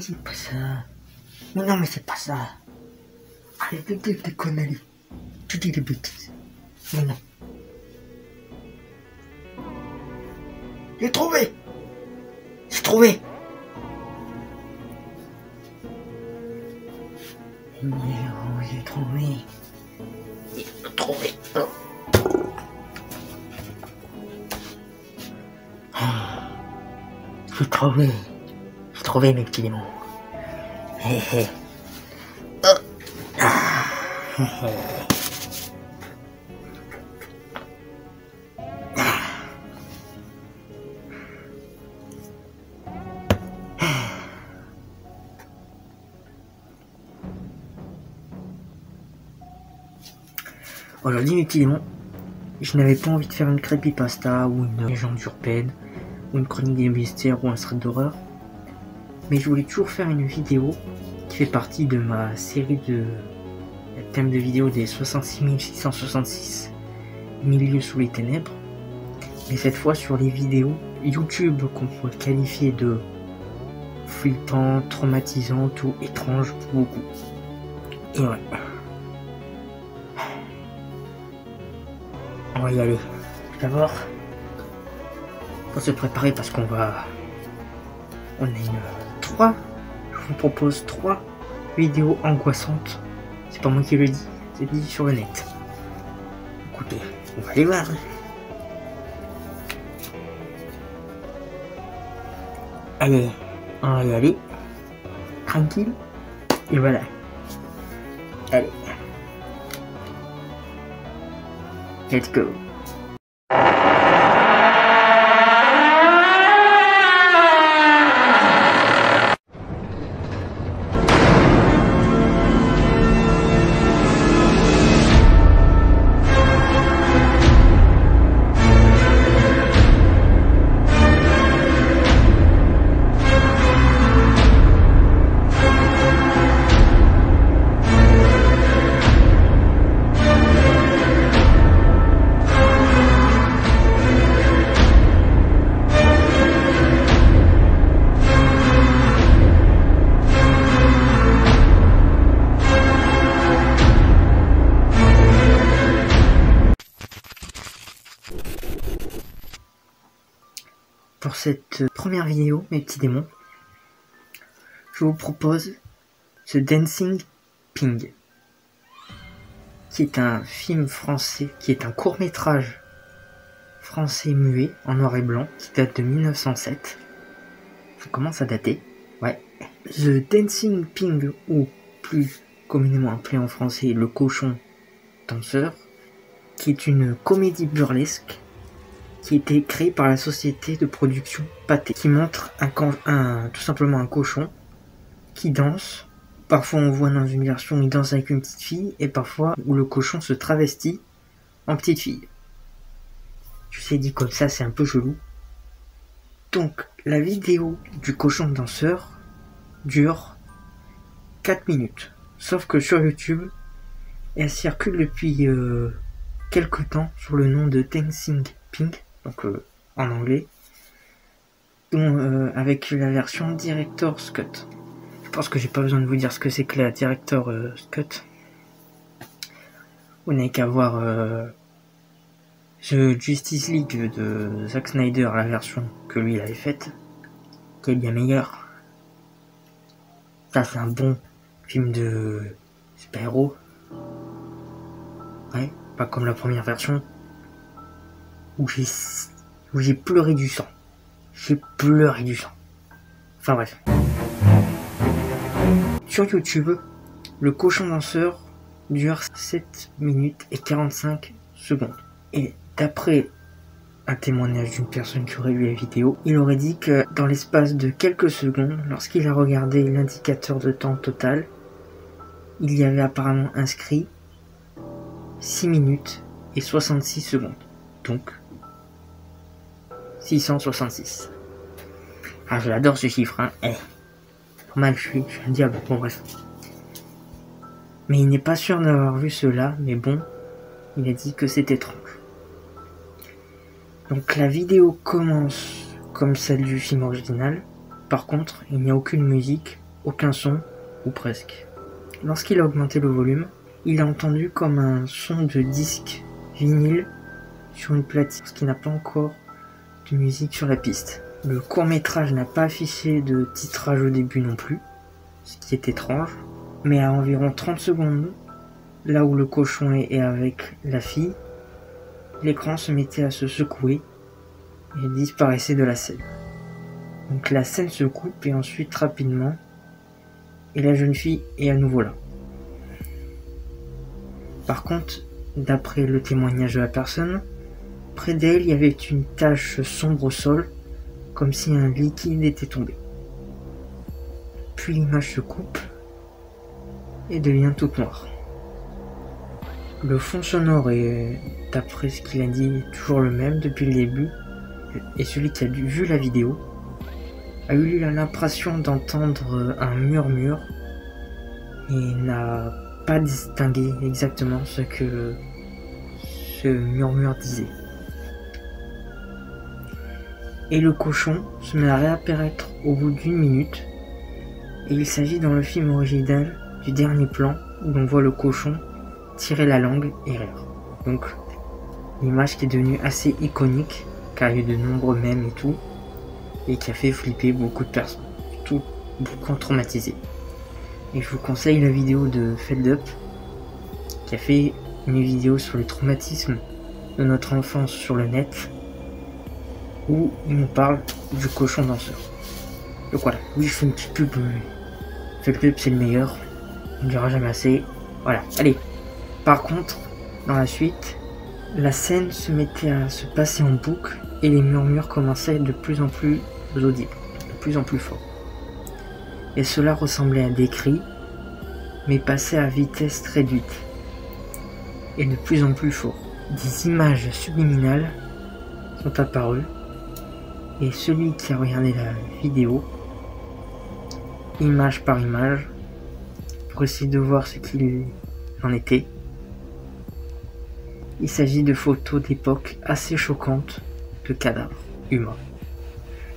dites pas ça. Mais non, mais c'est pas ça. Arrêtez de dire des conneries. Tu dis des bêtises. Mais non. J'ai trouvé. J'ai trouvé. J'ai trouvé. J'ai trouvé. J'ai trouvé. J'ai trouvé mes petits démons. Hé hé. Aujourd'hui, mes petits démons, je n'avais pas envie de faire une creepypasta ou une légende urbaine ou une chronique des mystères ou un thread d'horreur, mais je voulais toujours faire une vidéo qui fait partie de ma série de thèmes de vidéo des 66 666 milieux sous les ténèbres, mais cette fois sur les vidéos YouTube qu'on pourrait qualifier de flippantes, traumatisantes ou étranges pour beaucoup. Et ouais. On va y aller. D'abord, faut se préparer parce qu'on va... On a je vous propose 3 vidéos angoissantes. C'est pas moi qui le dis, c'est dit sur le net. Écoutez, on va aller voir. Allez, on va y aller. Tranquille. Et voilà. Allez. Let's go. Pour cette première vidéo, mes petits démons, je vous propose The Dancing Pig, qui est un film français, qui est un court-métrage français muet en noir et blanc, qui date de 1907. Ça commence à dater, ouais. The Dancing Pig, ou plus communément appelé en français Le Cochon Danseur, qui est une comédie burlesque qui a été créé par la société de production Pathé, qui montre tout simplement un cochon qui danse. Parfois on voit dans une version où il danse avec une petite fille, et parfois où le cochon se travestit en petite fille. Je sais, dit comme ça, c'est un peu chelou. Donc la vidéo du cochon danseur dure 4 minutes. Sauf que sur YouTube, elle circule depuis quelques temps sous le nom de Dancing Pig. Donc en anglais, avec la version Director's Cut. Je pense que j'ai pas besoin de vous dire ce que c'est que la Director's Cut. Vous n'avez qu'à voir The Justice League de Zack Snyder, la version que lui il avait faite, qui est bien meilleure. Ça c'est un bon film de super-héros. Ouais, pas comme la première version. Où j'ai pleuré du sang. J'ai pleuré du sang. Enfin bref. Sur YouTube, le cochon danseur dure 7 minutes et 45 secondes. Et d'après un témoignage d'une personne qui aurait vu la vidéo, il aurait dit que dans l'espace de quelques secondes, lorsqu'il a regardé l'indicateur de temps total, il y avait apparemment inscrit 6 minutes et 66 secondes. Donc 666. Ah, je l'adore ce chiffre, hein. Normal, je suis un diable, bon bref. Mais il n'est pas sûr d'avoir vu cela, mais bon, il a dit que c'est étrange. Donc la vidéo commence comme celle du film original. Par contre, il n'y a aucune musique, aucun son, ou presque. Lorsqu'il a augmenté le volume, il a entendu comme un son de disque vinyle sur une platine, parce qu'il n'a pas encore de musique sur la piste. Le court-métrage n'a pas affiché de titrage au début non plus, ce qui est étrange, mais à environ 30 secondes, là où le cochon est avec la fille, l'écran se mettait à se secouer et disparaissait de la scène. Donc la scène se coupe et ensuite rapidement, et la jeune fille est à nouveau là. Par contre, d'après le témoignage de la personne, près d'elle il y avait une tache sombre au sol, comme si un liquide était tombé. Puis l'image se coupe et devient toute noire. Le fond sonore est, d'après ce qu'il a dit, toujours le même depuis le début, et celui qui a vu la vidéo a eu l'impression d'entendre un murmure et n'a pas distingué exactement ce que ce murmure disait. Et le cochon se met à réapparaître au bout d'1 minute, et il s'agit dans le film original du dernier plan où l'on voit le cochon tirer la langue et rire. Donc l'image qui est devenue assez iconique car il y a eu de nombreux mèmes et tout, et qui a fait flipper beaucoup de personnes, surtout beaucoup traumatisés. Et je vous conseille la vidéo de Feldup qui a fait une vidéo sur les traumatismes de notre enfance sur le net, où il nous parle du cochon danseur. Donc voilà, oui, je fais une petite pub. Feldup c'est le meilleur, on ne dira jamais assez. Voilà, allez. Par contre, dans la suite, la scène se mettait à se passer en boucle et les murmures commençaient à être de plus en plus audibles, de plus en plus forts. Et cela ressemblait à des cris, mais passait à vitesse réduite et de plus en plus fort. Des images subliminales sont apparues, et celui qui a regardé la vidéo, image par image, pour essayer de voir ce qu'il en était, il s'agit de photos d'époque assez choquantes de cadavres humains.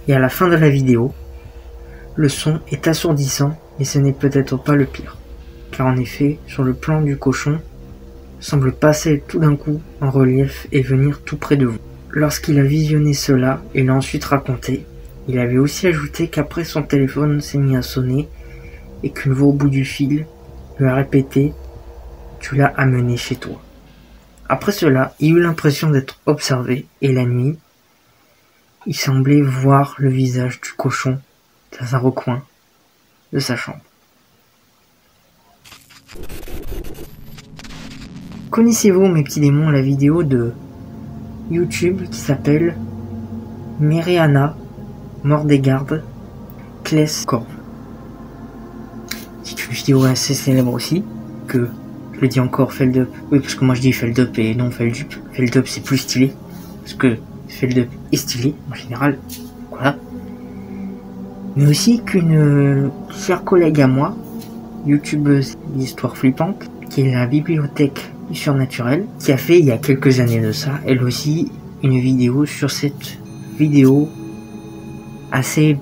Et à la fin de la vidéo, le son est assourdissant, et ce n'est peut-être pas le pire, car en effet, sur le plan du cochon, semble passer tout d'un coup en relief et venir tout près de vous. Lorsqu'il a visionné cela et l'a ensuite raconté, il avait aussi ajouté qu'après son téléphone s'est mis à sonner et qu'une voix au bout du fil lui a répété « Tu l'as amené chez toi ». Après cela, il eut l'impression d'être observé et la nuit, il semblait voir le visage du cochon dans un recoin de sa chambre. Connaissez-vous, mes petits démons, la vidéo de YouTube qui s'appelle Meriana Mordegarde Kleskorv? C'est une vidéo assez célèbre aussi, que je le dis encore, Feldup. Oui, parce que moi je dis Feldup et non Feldup. Feldup c'est plus stylé, parce que Feldup est stylé en général, voilà. Mais aussi qu'une chère collègue à moi, youtubeuse d'histoire flippante, qui est la bibliothèque du surnaturel, qui a fait il y a quelques années de ça, elle aussi, une vidéo sur cette vidéo assez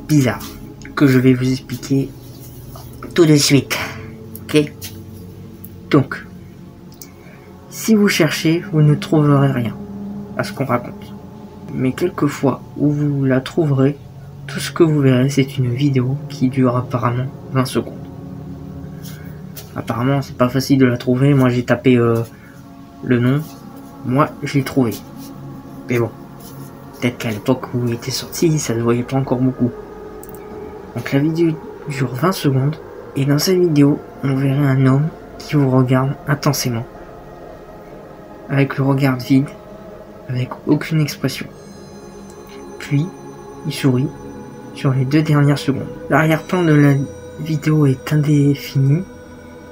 bizarre, que je vais vous expliquer tout de suite. Ok? Donc, si vous cherchez, vous ne trouverez rien à ce qu'on raconte. Mais quelquefois où vous la trouverez, tout ce que vous verrez, c'est une vidéo qui dure apparemment 20 secondes. Apparemment, c'est pas facile de la trouver. Moi, j'ai tapé le nom. Moi, je l'ai trouvé. Mais bon, peut-être qu'à l'époque où il était sorti, ça ne se voyait pas encore beaucoup. Donc la vidéo dure 20 secondes. Et dans cette vidéo, on verrait un homme qui vous regarde intensément. Avec le regard vide, avec aucune expression. Puis, il sourit sur les 2 dernières secondes. L'arrière-plan de la vidéo est indéfini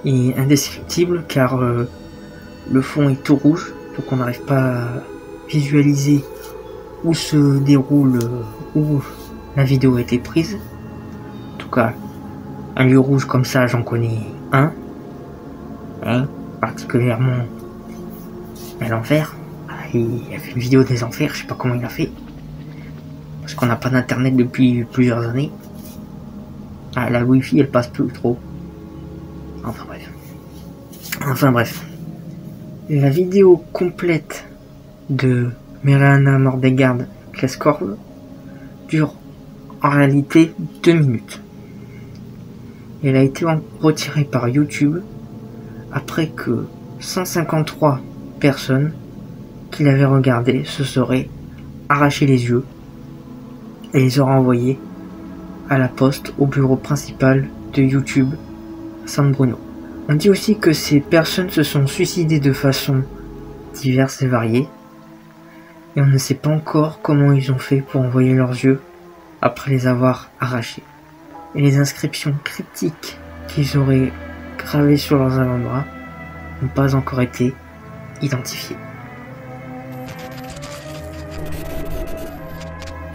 et indescriptible car le fond est tout rouge, donc on n'arrive pas à visualiser où se déroule, où la vidéo a été prise. En tout cas, un lieu rouge comme ça, j'en connais un, particulièrement à l'enfer. Il a fait une vidéo des enfers, je sais pas comment il a fait, parce qu'on n'a pas d'internet depuis plusieurs années. Ah, la Wi-Fi elle passe plus trop. Enfin bref. La vidéo complète de Mirjana Mordegard Kleskorv dure en réalité 2 minutes. Elle a été retirée par YouTube après que 153 personnes qui l'avaient regardée se seraient arraché les yeux et les auraient envoyés à la poste au bureau principal de YouTube à San Bruno. On dit aussi que ces personnes se sont suicidées de façon diverses et variées, et on ne sait pas encore comment ils ont fait pour envoyer leurs yeux après les avoir arrachés. Et les inscriptions cryptiques qu'ils auraient gravées sur leurs avant-bras n'ont pas encore été identifiées.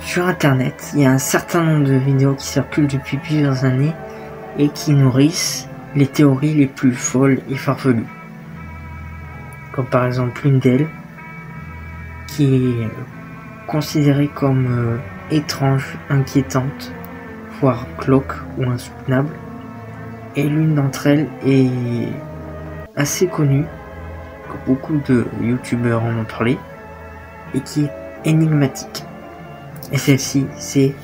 Sur internet, il y a un certain nombre de vidéos qui circulent depuis plusieurs années et qui nourrissent les théories les plus folles et farfelues. Comme par exemple l'une d'elles, qui est considérée comme étrange, inquiétante, voire glauque ou insoutenable. Et l'une d'entre elles est assez connue, que beaucoup de youtubeurs en ont parlé, et qui est énigmatique. Et celle-ci, c'est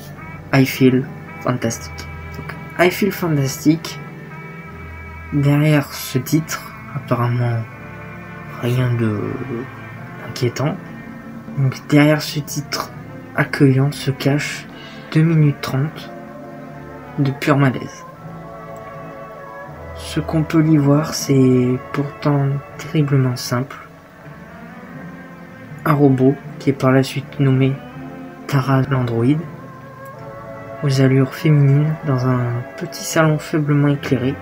I Feel Fantastic. Donc, I Feel Fantastic, derrière ce titre, apparemment rien d'inquiétant. Donc derrière ce titre accueillant se cache 2 minutes 30 de pur malaise. Ce qu'on peut y voir, c'est pourtant terriblement simple. Un robot qui est par la suite nommé Tara l'androïde, aux allures féminines dans un petit salon faiblement éclairé,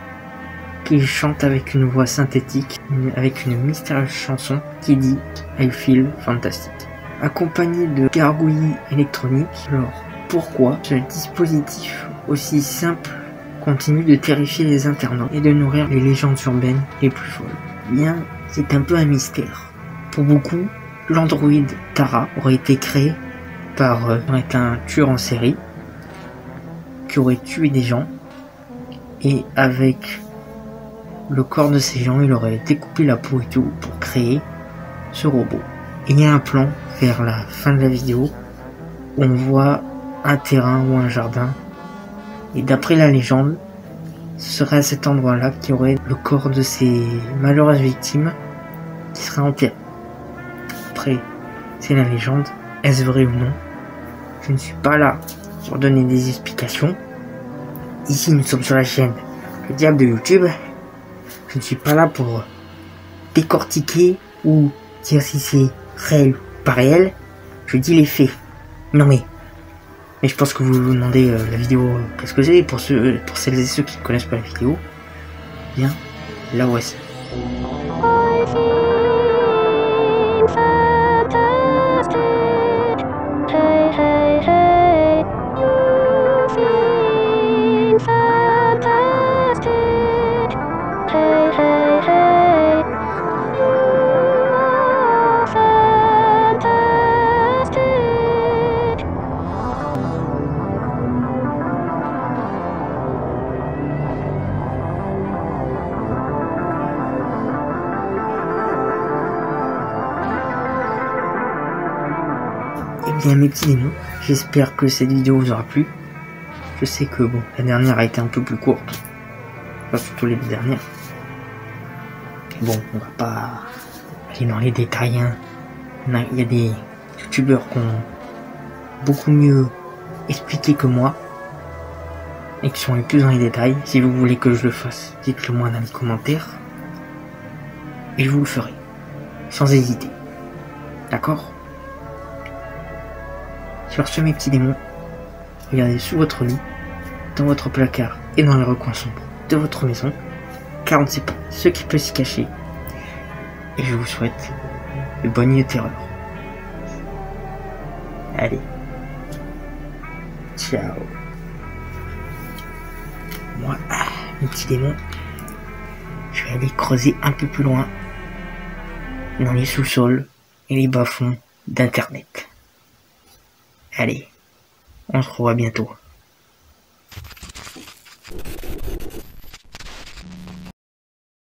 qui chante avec une voix synthétique, avec une mystérieuse chanson qui dit I Feel Fantastic, accompagnée de gargouillis électroniques. Alors pourquoi ce dispositif aussi simple continue de terrifier les internautes et de nourrir les légendes urbaines les plus folles? Bien, c'est un peu un mystère. Pour beaucoup, l'androïde Tara aurait été créé par un tueur en série qui aurait tué des gens, et avec le corps de ces gens, il aurait découpé la peau et tout pour créer ce robot. Et il y a un plan vers la fin de la vidéo où on voit un terrain ou un jardin, et d'après la légende, ce serait à cet endroit-là qu'il y aurait le corps de ces malheureuses victimes qui seraient enterrées. Après, c'est la légende, est-ce vrai ou non? Je ne suis pas là pour donner des explications. Ici, nous sommes sur la chaîne Le Diable de YouTube. Je ne suis pas là pour décortiquer ou dire si c'est réel ou pas réel. Je dis les faits. Non mais je pense que vous vous demandez la vidéo, qu'est-ce que c'est? Pour celles et ceux qui ne connaissent pas la vidéo, bien, là voici. Eh bien mes petits démons, j'espère que cette vidéo vous aura plu. Je sais que bon, la dernière a été un peu plus courte, enfin surtout les deux dernières. Bon, on va pas aller dans les détails, hein. Il y a des youtubeurs qui ont beaucoup mieux expliqué que moi et qui sont les plus dans les détails. Si vous voulez que je le fasse, dites-le moi dans les commentaires et je vous le ferai sans hésiter. D'accord? Sur ce mes petits démons, regardez sous votre lit, dans votre placard et dans les recoins sombres de votre maison, car on ne sait pas ce qui peut s'y cacher. Et je vous souhaite de bonnes nuits de terreur. Allez. Ciao. Moi, mes petits démons, je vais aller creuser un peu plus loin dans les sous-sols et les bas-fonds d'internet. Allez, on se revoit bientôt.